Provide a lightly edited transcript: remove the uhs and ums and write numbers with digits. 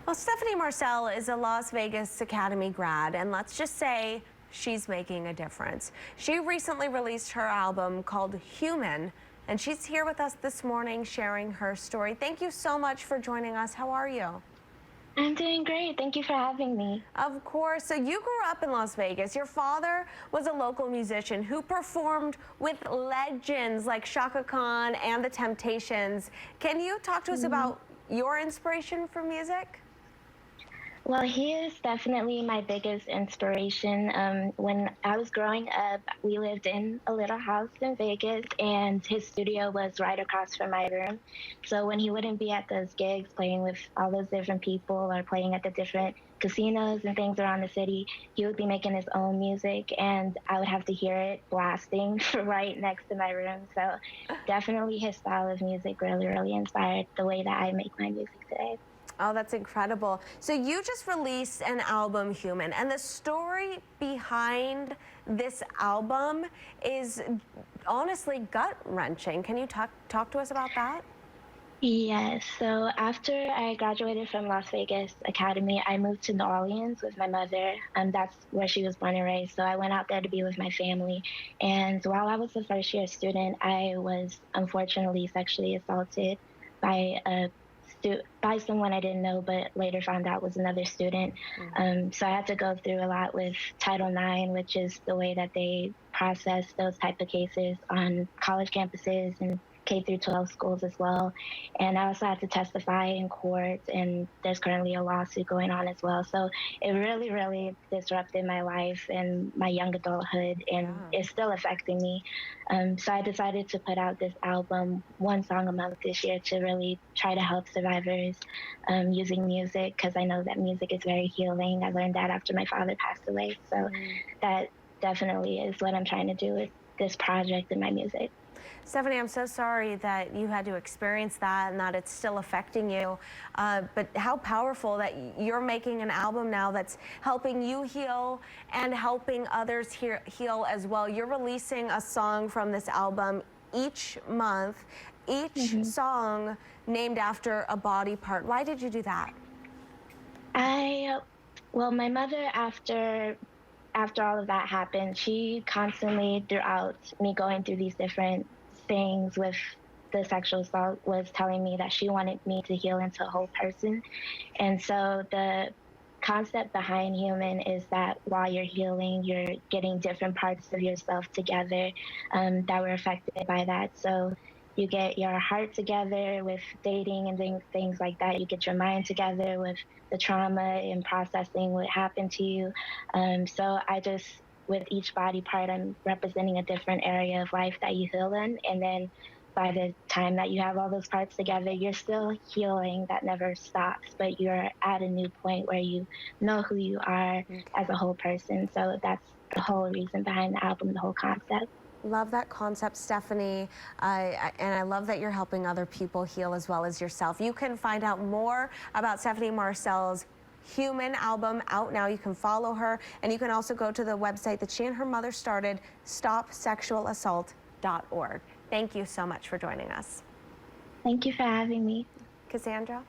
Well, Stephanie Marcellé is a Las Vegas Academy grad, and let's just say she's making a difference. She recently released her album called Human, and she's here with us this morning sharing her story. Thank you so much for joining us. How are you? I'm doing great. Thank you for having me. Of course. So you grew up in Las Vegas. Your father was a local musician who performed with legends like Chaka Khan and the Temptations. Can you talk to us about your inspiration for music? Well, he is definitely my biggest inspiration. When I was growing up, we lived in a little house in Vegas, and his studio was right across from my room. So when he wouldn't be at those gigs playing with all those different people or playing at the different casinos and things around the city, he would be making his own music, and I would have to hear it blasting right next to my room. So definitely his style of music really inspired the way that I make my music today. Oh, that's incredible. So you just released an album, Human, and the story behind this album is honestly gut-wrenching. Can you talk to us about that? Yes, so after I graduated from Las Vegas Academy, I moved to New Orleans with my mother. That's where she was born and raised. So I went out there to be with my family. And while I was a first-year student, I was unfortunately sexually assaulted by someone I didn't know, but later found out was another student. So I had to go through a lot with Title IX, which is the way that they process those type of cases on college campuses and K through 12 schools as well. And I also had to testify in court, and there's currently a lawsuit going on as well. So it really disrupted my life and my young adulthood, and it's still affecting me. So I decided to put out this album, one song a month this year, to really try to help survivors using music, because I know that music is very healing. I learned that after my father passed away. So that definitely is what I'm trying to do with this project and my music. Stephanie, I'm so sorry that you had to experience that and that it's still affecting you. But how powerful that you're making an album now that's helping you heal and helping others heal as well. You're releasing a song from this album each month, each song named after a body part. Why did you do that? Well, my mother, after all of that happened, she constantly, throughout me going through these different things with the sexual assault, was telling me that she wanted me to heal into a whole person. And so the concept behind Human is that while you're healing, you're getting different parts of yourself together that were affected by that. So you get your heart together with dating and things like that. You get your mind together with the trauma and processing what happened to you. So with each body part, I'm representing a different area of life that you heal in. And then by the time that you have all those parts together, you're still healing. That never stops, but you're at a new point where you know who you are as a whole person. So that's the whole reason behind the album, the whole concept. Love that concept, Stephanie, and I love that you're helping other people heal as well as yourself. You can find out more about Stephanie Marcellé's Human album out now. You can follow her, and you can also go to the website that she and her mother started, stopsexualassault.org. Thank you so much for joining us. Thank you for having me. Cassandra?